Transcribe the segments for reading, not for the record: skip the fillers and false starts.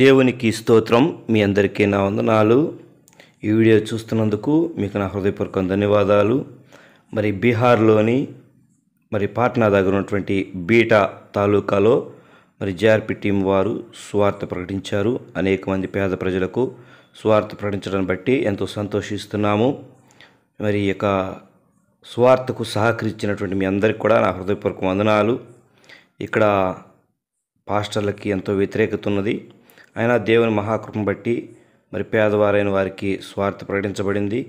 దేవునికి స్తోత్రం. మీ అందరికీ నా వందనాలు. ఈ వీడియో చూస్తున్నందుకు మీకు నా హృదయపూర్వక ధన్యవాదాలు. మరి బీహార్లోని పాట్నా దగ్గర ఉన్నటువంటి బీటా తాలూకాలో జేఆర్పీ టీం వారు సువార్త ప్రకటించారు. అనేక మంది పేద ప్రజలకు సువార్త ప్రకటించడాన్ని బట్టి ఎంతో సంతోషిస్తున్నాము. ఈ యొక్క సువార్తకు సహకరించినటువంటి మీ అందరికీ కూడా నా హృదయపూర్వక వందనాలు. ఇక్కడ పాస్టర్లకి ఎంతో వ్యతిరేకత ఉన్నది. అయినా దేవుని మహాకృపను బట్టి పేదవారైన వారికి స్వార్థ ప్రకటించబడింది.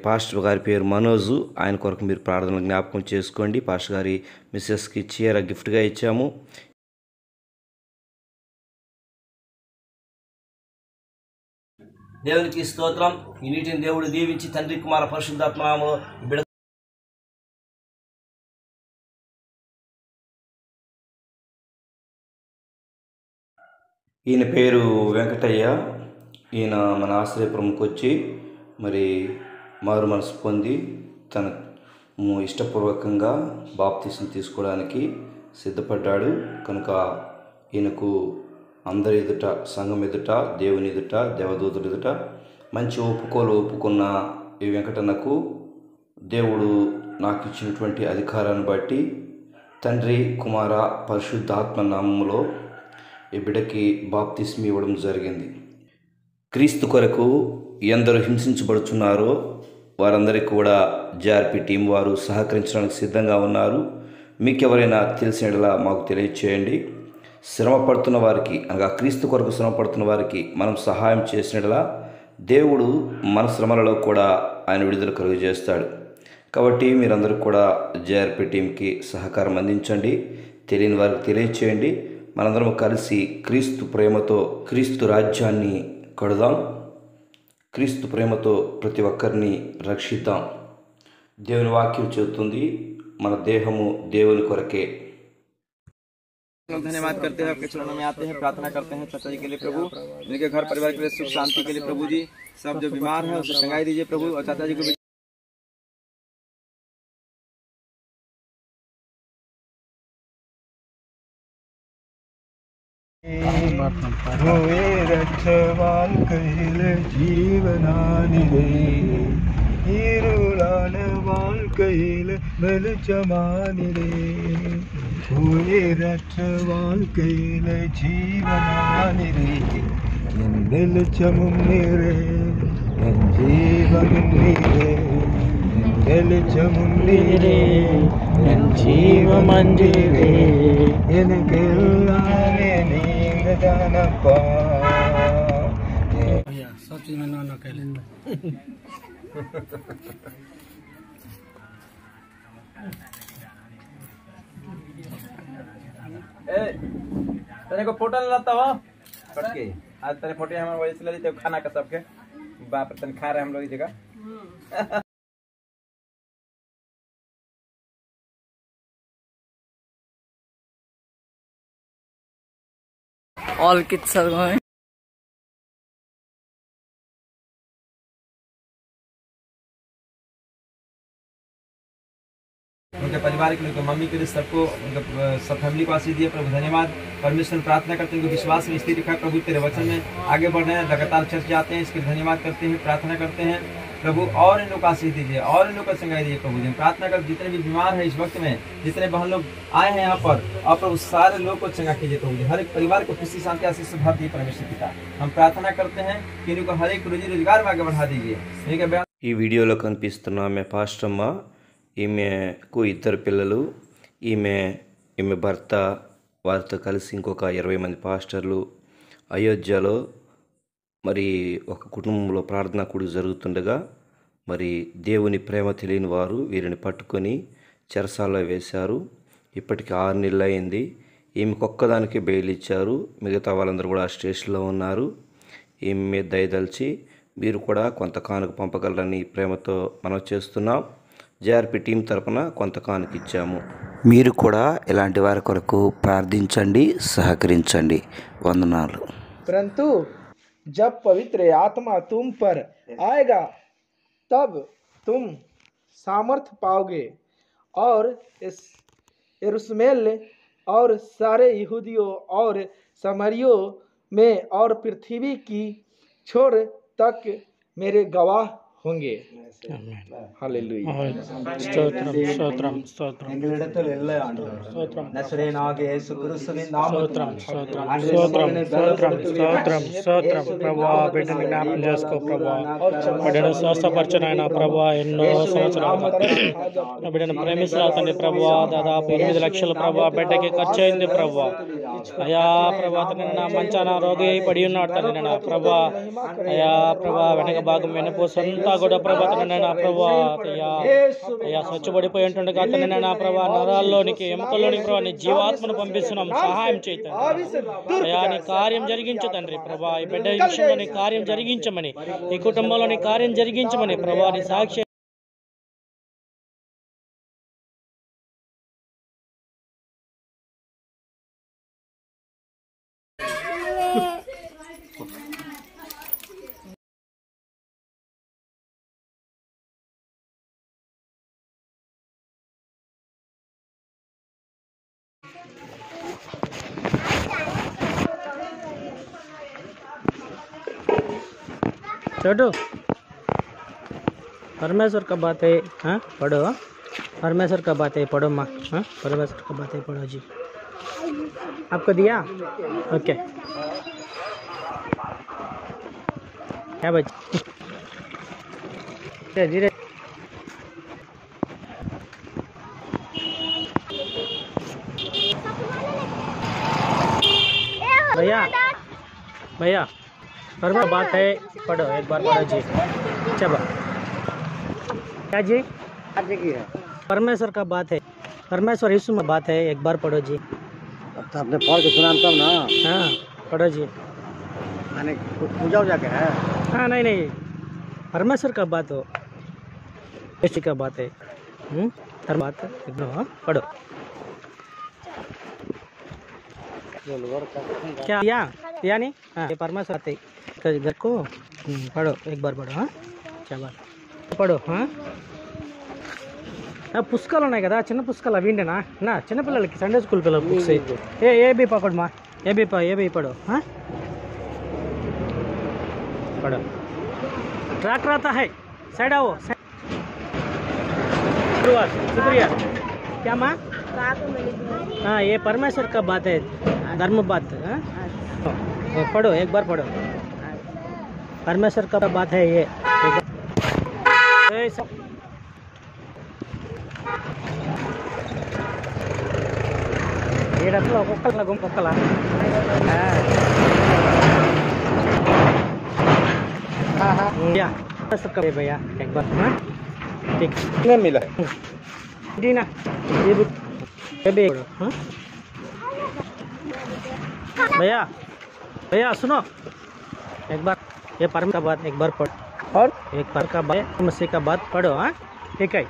పాస్టర్ గారి పేరు మనోజు. ఆయన కొరకు మీరు ప్రార్థనలు జ్ఞాపకం చేసుకోండి. పాస్టర్ గారి మిస్సెస్కి చీర గిఫ్ట్గా ఇచ్చాము. దేవునికి స్తోత్రం. ఈ నీటిని దేవుడు దీవించి తండ్రి కుమార పరిశుద్ధాత్మ నామములో ఈయన పేరు వెంకటయ్య. ఈయన మన ఆశ్రయపురంకి వచ్చి మారు మనసు పొంది తన ఇష్టపూర్వకంగా బాప్తీసం తీసుకోవడానికి సిద్ధపడ్డాడు. కనుక ఈయనకు అందరి ఎదుట, సంఘం ఎదుట, దేవుని ఎదుట, దేవదూతుల ఎదుట మంచి ఒప్పుకున్న ఈ వెంకటన్నకు దేవుడు నాకు ఇచ్చినటువంటి అధికారాన్ని బట్టి తండ్రి కుమార పరిశుద్ధాత్మ నామములో ఈ బిడ్డకి బాప్తిస్మం ఇవ్వడం జరిగింది. క్రీస్తు కొరకు ఎందరూ హింసించబడుతున్నారో వారందరికీ కూడా జేఆర్పీ టీం వారు సహకరించడానికి సిద్ధంగా ఉన్నారు. మీకు ఎవరైనా తెలిసినట్లా మాకు తెలియచేయండి. శ్రమ పడుతున్న వారికి, అనగా క్రీస్తు కొరకు శ్రమ పడుతున్న వారికి మనం సహాయం చేసినట్లా దేవుడు మన శ్రమలలో కూడా ఆయన విడుదల కలుగజేస్తాడు. కాబట్టి మీరందరూ కూడా జేఆర్పీ టీంకి సహకారం అందించండి. తెలియని వారికి తెలియచేయండి. మనందరం కలిసి క్రీస్తు ప్రేమతో క్రీస్తు రాజ్యాన్ని కడదాం. క్రీస్తు ప్రేమతో ప్రతి ఒక్కరిని రక్షిద్దాం. దేవుని వాక్యం చెబుతుంది, మన దేహము దేవుని కొరకే. धन्यवाद करते हैं, आपके चरणों में आते हैं, प्रार्थना करते हैं चाचा जी के लिए प्रभु, उनके घर परिवार के लिए सुख शांति के लिए प्रभु जी, सब जो बीमार है उसे चंगाई दीजिए प्रभु, और चाचा जी को भी रक्षवान कैल जीवनानिदे ഇരുളാന வாழ்க்கையில் வெளிச்சமானிதே உயிரற்ற வாழ்க்கையில் ஜீவனானிதே என் வெளிச்சமும் நீரே என் ஜீவனும் நீரே என் வெளிச்சமும் நீரே என் ஜீவமன்றீரே எனக்கு எல்லாமே நீங்க தானப்பா. सब चीज में ना कह लेंगे। तेरे को फोटो लाता हो के आज तेरे फोटो हमारे वजह से ले लेते खाना का सबके बाप तन खा रहे हम लोग इस जगह all kids are going. उनके परिवार के लिए, मम्मी के लिए, सबको, उनके सब फैमिली को आशीष दिए प्रभु। धन्यवाद। परमेश्वर प्रार्थना करते हैं, उनको विश्वास में स्थिर रखा प्रभु, तेरे वचन में आगे बढ़ रहे हैं, लगातार चर्च जाते हैं, इसके लिए धन्यवाद करते हैं, प्रार्थना करते हैं प्रभु। और इन लोग को आशीष दीजिए और इन लोग को संगाई दीजिए प्रभु जी। प्रार्थना कर जितने भी बीमार है इस वक्त में, जितने बहन लोग आए हैं यहाँ पर, और प्रभु सारे लोग को चंगा कीजिए प्रभु जी। हर एक परिवार को खुशी शांति आशीष से भर दिए परमेश्वर पिता। हम प्रार्थना करते हैं कि इनको हर एक रोजी रोजगार में आगे बढ़ा दीजिए। ఈ వీడియోలో కనిపిస్తున్న ఆమె పాస్టమ్మ. ఈమెకు ఇద్దరు పిల్లలు. ఈమె భర్త, వారితో కలిసి ఇంకొక 20 మంది పాస్టర్లు అయోధ్యలో ఒక కుటుంబంలో ప్రార్థనా కూడి జరుగుతుండగా దేవుని ప్రేమ తెలియని వారు వీరిని పట్టుకొని చెరసాలలో వేశారు. ఇప్పటికి 6 నెలలు అయింది. ఈమెకొక్కదానికి బెయిల్ ఇచ్చారు. మిగతా వాళ్ళందరూ కూడా స్టేషన్లో ఉన్నారు. ఈమె మీద దయదలిచి మీరు కూడా కొంత కానుక పంపగలరని ప్రేమతో మనం చేస్తున్నాం. జేఆర్పీ టీం తరపున కొంత కానుక ఇచ్చాము. మీరు కూడా ఇలాంటి వారి కొరకు ప్రార్థించండి, సహకరించండి. వందనాలు. परंतु जब पवित्र आत्मा तुम पर आएगा तब तुम सामर्थ पाओगे और इस यरूशलेम और सारे यहूदियों और समरियों में और पृथ्वी की छोर तक मेरे गवाह होंगे। हालेलुया। స్తోత్రం స్తోత్రం స్తోత్రం స్తోత్రం నజరేయునాగు యేసుక్రీస్తుని స్తోత్రం నామమున స్తోత్రం స్తోత్రం స్తోత్రం స్తోత్రం స్తోత్రం ప్రభా బిడ్డని జ్ఞాపకం చేసుకో ప్రభా బిడ్డను స్వస్థపరచనైనా ప్రభా ఎన్నో సంవత్సరాలు నా బిడ్డను ప్రేమిస్తున్నా తండ్రి ప్రభా దాదాపు 8 లక్షల ప్రభా బిడ్డకి ఖర్చు అయింది ప్రభా అయా ప్రభా తండ్రి నా మంచాన రోగి అయి పడి ఉన్నాడు తండ్రి నా ప్రభా అయా ప్రభా వెనక భాగం వెనపోసంతా కూడా ప్రభా తండ్రి నా ప్రభా అయ్యా అయ్యా స్వచ్ఛపడిపోయి ఉంటుండగా తండ్రి నా ప్రభా నరాల్లోనికి ఎముకల్లోనికి ప్రభా నీ జీవాత్మను పంపిస్తున్నాం సహాయం చేయి అయ్యా నీ కార్యం జరిగించు తండ్రి ప్రభా ఈ బిడ్డ విషయంలో నీ కార్యం జరిగించమని ఈ కుటుంబంలో నీ కార్యం జరిగించమని ప్రభా నీ సాక్షి छोटू परमेश्वर का बात है। हाँ पढ़ो परमेश्वर का बात है पढ़ो माँ। हाँ परमेश्वर का बात है पढ़ो जी। आपको दिया ओके क्या बच्चे धीरे भैया भैया परमेश्वर बात है पढ़ो एक बार पढ़ो जी। चलो क्या जी परमेश्वर का बात है परमेश्वर यीशु में बात है एक बार पढ़ो जी। अब तो आपने पढ़ के सुना तब ना। हाँ पढ़ो जी। माने पूजा उजा के है। हाँ नहीं नहीं परमेश्वर का बात हो यीशु का बात है। बात है एकदम। हाँ पढ़ो क्या या नहीं। हाँ ये परमेश्वर आते घर को पढ़ो एक बार पढ़ो। हाँ क्या बात पढ़ो। हाँ పుస్తకాలు ఉన్నాయి కదా చిన్న పుస్తకాలు అవి ఏంటనా నా చిన్నపిల్లలకి సండే స్కూల్ పిల్లల బుక్స్ ఏ బి పకడ్ మా ఏ బి पढ़ो। हाँ पढ़ो ट्रैक्टर आता है साइड आओ शुक्रिया क्या माँ। हाँ ये परमेश्वर का बात है धर्म बात। हाँ पढ़ो एक बार पढ़ो परमेश्वर का बात है ये कुकला गुम कुकला हाँ हाँ सबका भैया एक बार। हाँ ठीक मिला दीना ये भी। हाँ भैया भैया सुनो एक बार ये परम का बात एक बार पढ़ और एक बार का बात मसीह का बात पढ़ो। हाँ ठीक है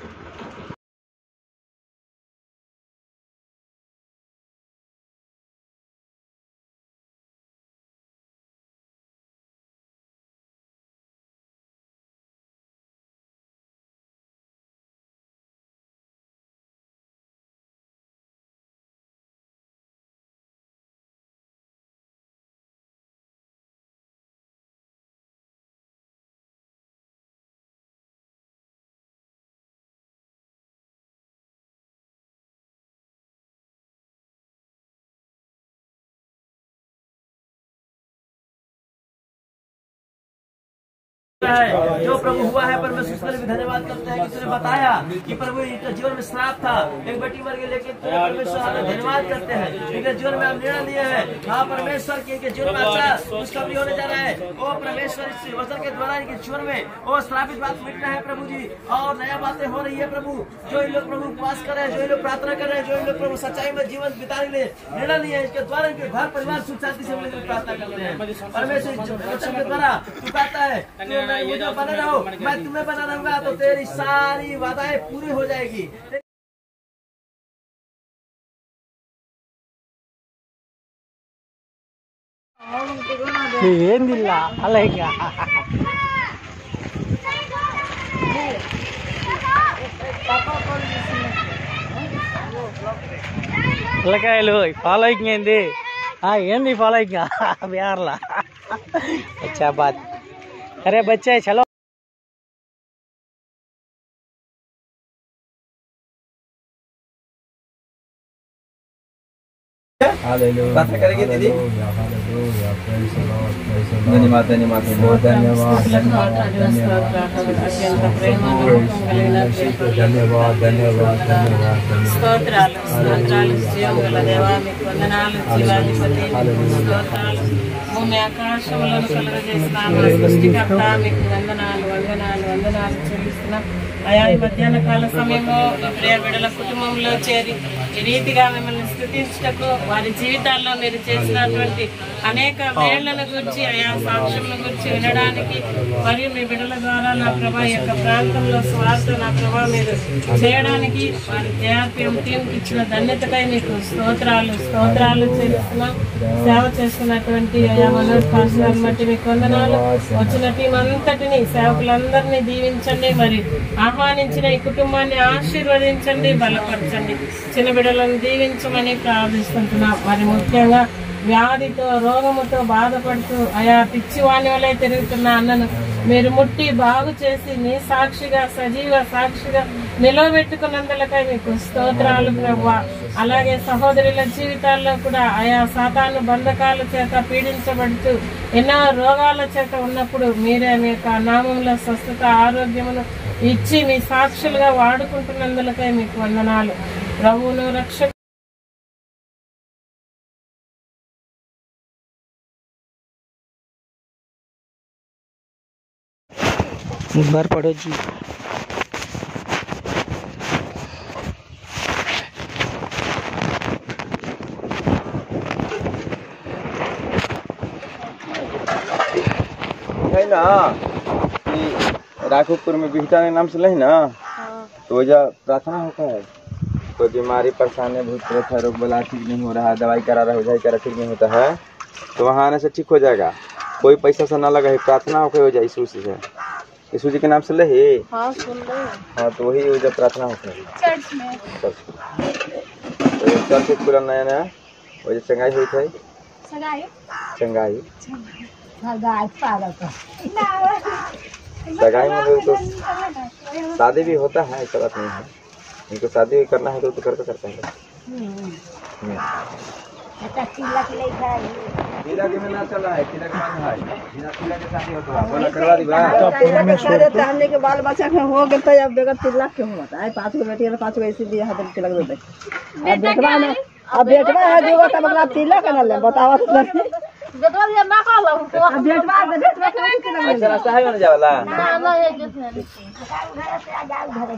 जो प्रभु हुआ है परमेश्वर उसके लिए धन्यवाद करते हैं कि उसने बताया कि प्रभु इनके जीवन में श्राप था एक बेटी मर गई लेकिन परमेश्वर धन्यवाद करते हैं इनके जीवन में हम निर्णय लिए हैं। हाँ परमेश्वर के इनके जीवन में अच्छा खुशखबरी होने जा रहा है। ओ परमेश्वर इस वचन के द्वारा इनके जीवन में वो श्रापित बात मिटना है प्रभु जी और नया बातें हो रही है प्रभु। जो इन लोग प्रभु उपवास कर रहे हैं जो इन लोग प्रार्थना कर रहे हैं जो इन लोग प्रभु सच्चाई में जीवन बिताने के लिए निर्णय लिए इसके द्वारा इनके घर परिवार सुख शांति से मिलकर प्रार्थना करते हैं। परमेश्वर वचन के द्वारा तू कहता है मुझे बना रहो मैं तुम्हें बना रहूंगा तो तेरी सारी वादाएं पूरी हो जाएगी। ఏందిల్ల అలాగా పిల్లకాయలు ఫాలోయింగ్ ఏంది ఏంది ఫాలోయింగ్ బిహార్లా अच्छा बात अरे बच्चे चलो प्रार्थना करेंगे दीदी। धन्यवाद धन्यवाद बहुत धन्यवाद धन्यवाद धन्यवाद धन्यवाद స్తోత్రాలు స్తోత్రాలు జీవముల దేవా మీకు వందనాలు జీవాధిపతి స్తోత్రాలు భూమి ఆకాశములను కలుగజేసిన మా సృష్టికర్త మీకు వందనాలు వందనాలు వందనాలు చెల్లిస్తున్నాం అయా ఈ మధ్యాహ్న కాల సమయంలో ఈ ప్రియ బిడ్డల కుటుంబంలో చేరి ఈ రీతిగా మిమ్మల్ని స్తుతించటకు వారి జీవితాల్లో మీరు చేసినటువంటి అనేక మేళ్లను గురించి ఆయా సాక్ష్యముల గురించి వినడానికి మరియు మీ బిడ్డల ద్వారా నా ప్రభా ఈ యొక్క ప్రాంతంలో స్వార్థ నా ప్రభా మీరు చేయడానికి వారి జయాప్యం టీంకి ఇచ్చిన ధన్యతకై మీకు స్తోత్రాలు స్తోత్రాలు చెల్లిస్తున్నాం సేవ చేస్తున్నటువంటి అయా మనోజ్ పాస్టర్ బట్టి మీకు వందనాలు వచ్చిన టీం అంతటిని సేవకులందరినీ దీవించండి మరి ఆహ్వానించిన ఈ కుటుంబాన్ని ఆశీర్వదించండి బలపరచండి చిన్న బిడ్డలను దీవించమని ప్రార్థిస్తుంటున్నాం మరి ముఖ్యంగా వ్యాధితో రోగముతో బాధపడుతూ ఆయా పిచ్చివాణి వలె తిరుగుతున్న అన్నను మీరు ముట్టి బాగు చేసి మీ సాక్షిగా సజీవ సాక్షిగా నిలవబెట్టుకున్నందులకై మీకు స్తోత్రాలు ప్రభువా అలాగే సహోదరుల జీవితాల్లో కూడా ఆయా సాతాను బంధకాల చేత పీడించబడుతూ ఎన్నో రోగాల చేత ఉన్నప్పుడు మీరే మీ యొక్క నామంలో స్వస్థత ఆరోగ్యమును ఇచ్చి మీ సాక్షులుగా వాడుకుంటున్నందులకై మీకు వందనాలు ప్రభువును రక్షక बार पढ़ो जी है ना कि राघोपुर में बिहटा के नाम सुना है ना तो वजह प्रार्थना होता है कोई बीमारी परेशानी भूत प्रेत है रोग बला ठीक नहीं हो रहा है दवाई करा रहा है उधाई करा ठीक नहीं होता है तो वहाँ आने से ठीक हो जाएगा कोई पैसा से ना लगा है प्रार्थना होकर हो जाए यीशु से यीशु जी के नाम सुन रहे हाँ सुन रहे हाँ तो वही वजह प्रार्थना होता है चर्च में तो चर्च पूरा नया नया वजह चंगाई हुई थी चंगाई सगाई में तो शादी भी होता है ऐसा बात नहीं है इनको शादी करना है तो करके करता है तिलक में ना चला है तिलक में है बिना तिलक के शादी होता है बोला करवा दी बा तो हमने के बाल बच्चा के हो गए तो अब बेगर तिलक के होता है 5 गो बेटी और 5 गो ऐसे दिया है तिलक दे अब बेटवा में अब बेटवा है जो तब अगला तिलक न ले बतावा बेटवा ये ना कहला अब बेटवा के अच्छा रास्ता है ना जावला ना ये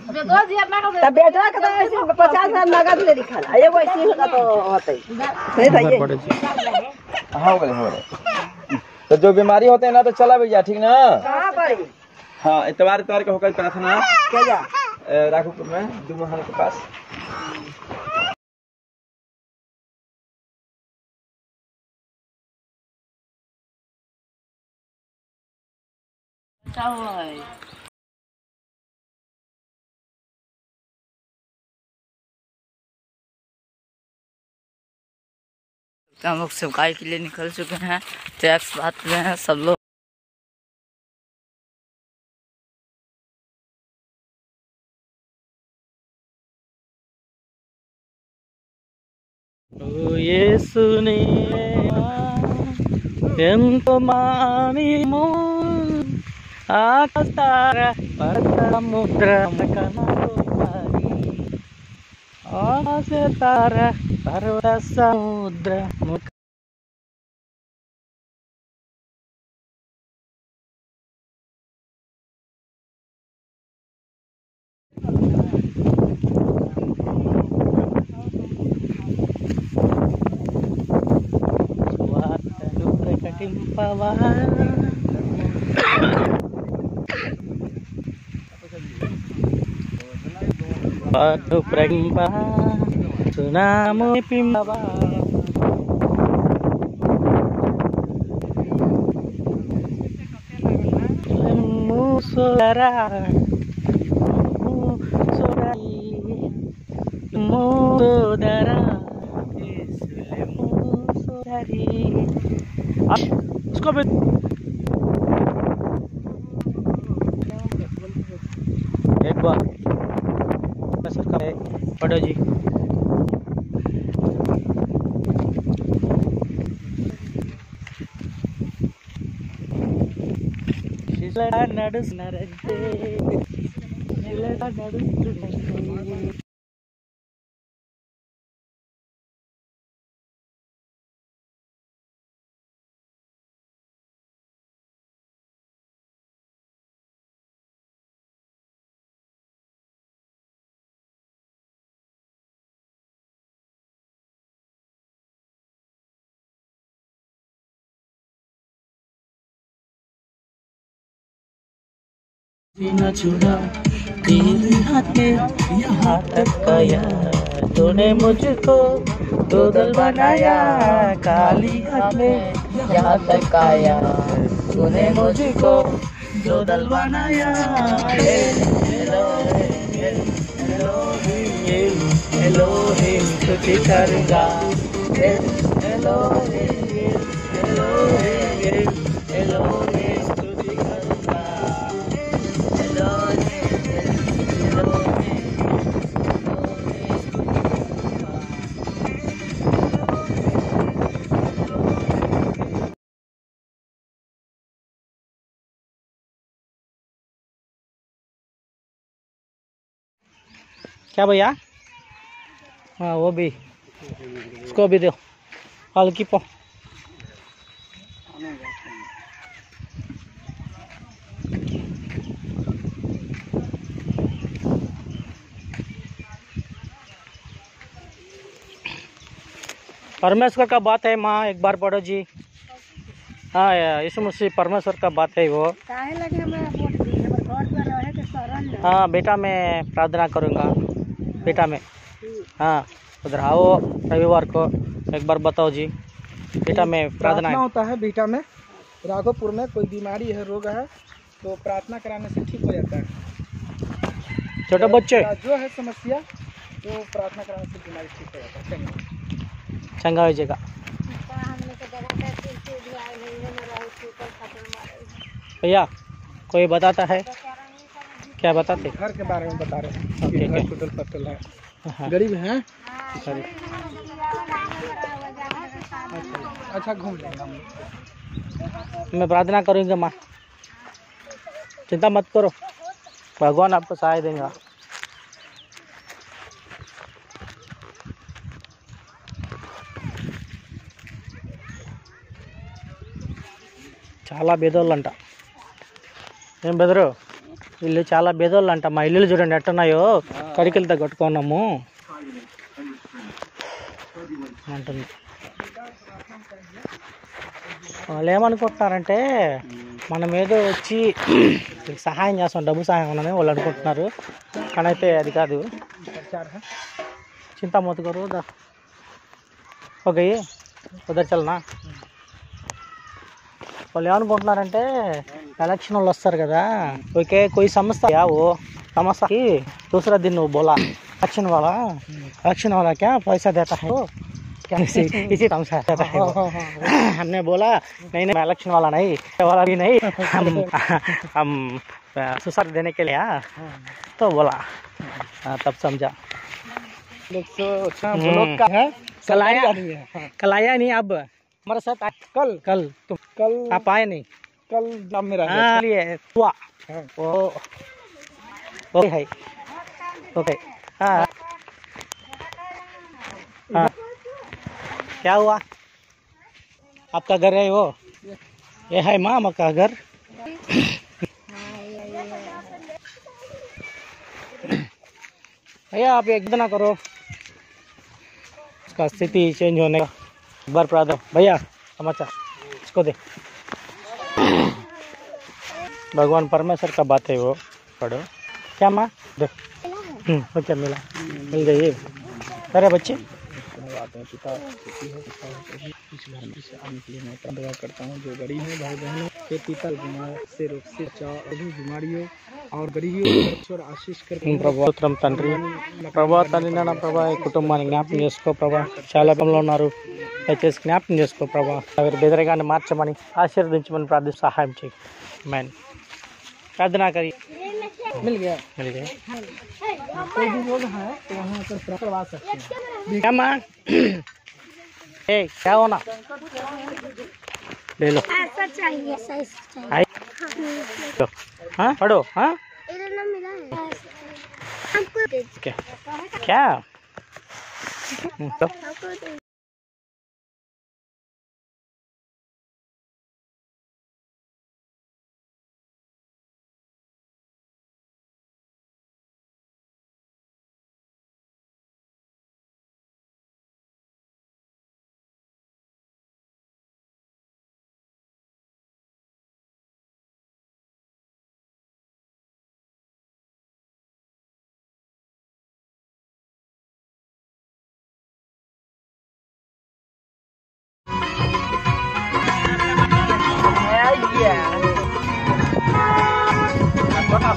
बेटवा ये ना कहला तब बेटवा के तो ऐसे 50,000 नगद ले दिखाला एगो ऐसे होता तो होतै सही था ये हाँ हो गए तो जो बीमारी होते हैं ना तो चला भी जा ठीक ना कहां पर हाँ इतवार के होकर प्रार्थना क्या जा राघोपुर में दुमहल के पास क्या हुआ है हम लोग सेवकाई के लिए निकल चुके हैं टैक्स बात में हैं सब लोग యేసునే ఎంతో మానిము ఆకాశార పరసముద్ర కనరుపరి ఆకాశార పర్వత సముద్ర వార్తలు ప్రకటింపవా వార్త ప్రకటింప సునాము పింపవా సోదరా సోదరా हरी। इसको भी एक बार पढ़ो जी। न छुड़ा तेरे हाथ में यहाँ तक आया, तूने मुझको दोदल बनाया, काली हाथ में यहाँ तक आया, तूने मुझको दोदल बनाया। हेलो हेलो हेलो तुझे करूँगा, हेलो हेलो हेलो तुझे करूँगा। क्या भैया? हाँ वो भी, उसको भी दो हल्की पो। परमेश्वर का बात है माँ, एक बार पढ़ो जी। हाँ यीशु मसीह परमेश्वर का बात है वो। हाँ बेटा मैं प्रार्थना करूँगा, बेटा में। हाँ उधर आओ रविवार को, एक बार बताओ जी। बेटा में प्रार्थना होता है बेटा में, राघोपुर में कोई बीमारी है, रोग है, तो प्रार्थना कराने से ठीक हो जाता है। छोटे बच्चे जो है समस्या, तो प्रार्थना कराने से बीमारी ठीक हो जाता है, चंगा हो जाएगा। भैया कोई बताता है? क्या बताते? घर के बारे में बता रहे हैं। ओके, घर टूटल फटल है, गरीब हैं। अच्छा घूम लेंगे हम। मैं प्रार्थना करूँगा माँ, चिंता मत करो, भगवान आपको सहाय देगा। చాలా బేదోళ్ళంట, ఏం బెదరు ఇల్లు చాలా బేదోళ్ళంట. మా ఇల్లులు చూడండి ఎట్టున్నాయో, కడికిలతో కట్టుకున్నాము అంటుంది. వాళ్ళు ఏమనుకుంటున్నారంటే మనం ఏదో వచ్చి సహాయం చేస్తాం, డబ్బు సహాయం ఉన్నదని వాళ్ళు అనుకుంటున్నారు, కానీ అయితే అది కాదు. చింతా మत करो हो गई उधर चलना. వాళ్ళు ఏమనుకుంటున్నారంటే ఎలక్షన్ వాళ్ళు వస్తారు కదా, ఓకే कोई समझता क्या वो समझता कि दूसरा दिन वो बोला इलेक्शन वाला क्या पैसा देता है वो, क्या इसी समझा देता है वो. हमने बोला नहीं मैं इलेक्शन वाला नहीं, वाला भी नहीं, हम सुसार देने के लिए तो बोला, तब समझा. कल आया नहीं, अब हमारे साथ कल तुम आप आए नहीं, कल जब मेरा हुआ वो है ओके. हाँ हाँ क्या हुआ? आपका घर है वो, ये है मामा का घर. भैया आप एक ना करो, इसका स्थिति चेंज होने का एक बार प्रार्थना. भैया समाचार इसको दे. भगवान परमेश्वर का बात है वो, पढ़ो. क्या माँ दे. ओके मिल गई. अरे बच्चे पिता इस घर में से आने के लिए मैं दुआ करता हूँ. जो गरीब है भाई बहनों के पिता बीमार से रोग से बचाओ, बीमारियों और गरीबी और आशीष करके ప్రభావం తండ్రి ప్రభా తండ్రి నాన్న ప్రభా ఈ కుటుంబాన్ని జ్ఞాపకం చేసుకో ప్రభా చాలా మందిలో ఉన్నారు దయచేసి జ్ఞాపకం చేసుకో ప్రభా ఎవరి బెదరగాన్ని మార్చమని ఆశీర్వదించమని ప్రార్థిస్తూ సహాయం చేయి ఆమేన్ प्रार्थना करिए मिल गया कोई भी लोग हैं तो वहाँ पर करवा सकते हैं। क्या माँ क्या होना ले लो ऐसा चाहिए साइज चाहिए। आई हाँ पढ़ो हाँ इधर मिला है हमको क्या क्या तो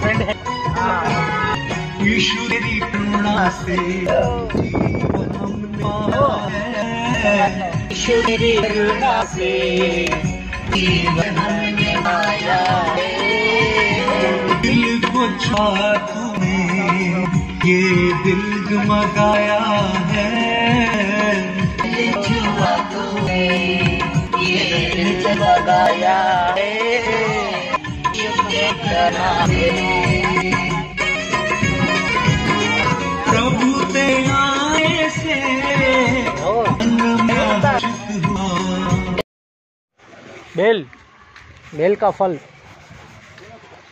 फ्रेंड है ईश्वरी करुणा से ईश्वरी करुणा से जीवन हमने पाया है। दिल को छा तुम्हें ये दिल जमगाया है। दिल छुआ तुम्हें ये दिल जमगाया है। प्रभु तेरे से बेल बेल का फल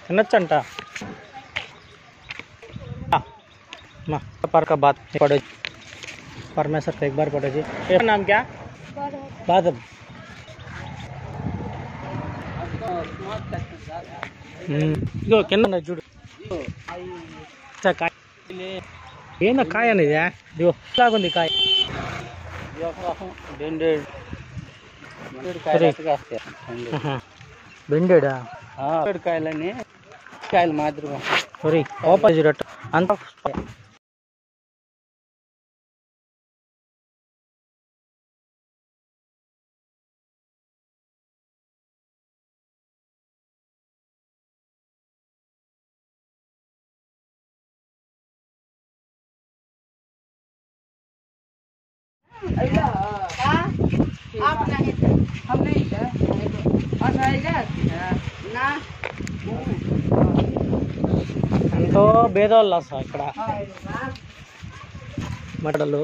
తినొచ్చంట पर का बात पढ़ो परमेश्वर को एक बार पढ़ो जी। तेरा नाम क्या? बादल। ఇగో కింద చూడు కాయ ఏనా కాయ అనేది ఇదిగో లాగుంది కాయ బెండెడా కాయలని కాయలు మాదిరిగా సరే ఆపోజిట్ అంత ఎంతో భేదాలు అసలు ఇక్కడ మటలు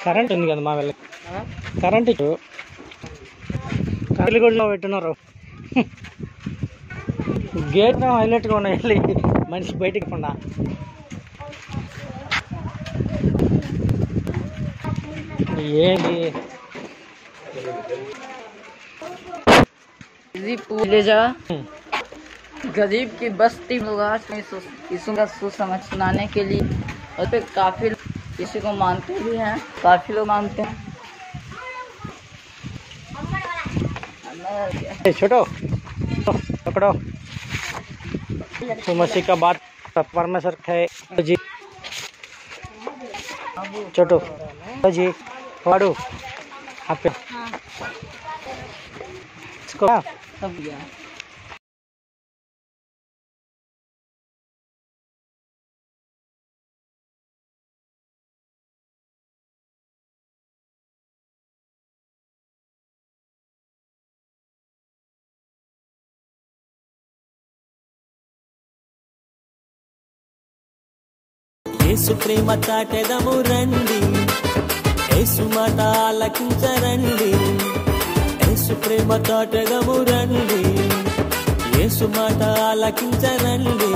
కరెంట్ ఉంది కదా మా వెళ్ళి కరెంట్ కర్లిగూడలో పెట్టున్నారు గేట్ హైలైట్గా ఉన్నాయి వెళ్ళి మనిషి బయటికికుండా ఏంటి गरीब की बस्ती लोग आज में यीशु का सुसमाचार सुनाने के लिए और पे काफी यीशु को मानते भी हैं, काफी लोग मानते हैं। छोटो पकड़ो तो मसीह का बात परमेश्वर है जी छोटो जी वाड़ू आप इसको యేసు ప్రేమ చాటెదము రండి, యేసు మాట ఆలకించరండి. యేసు ప్రేమ చాటెదము రండి, యేసు మాట ఆలకించరండి.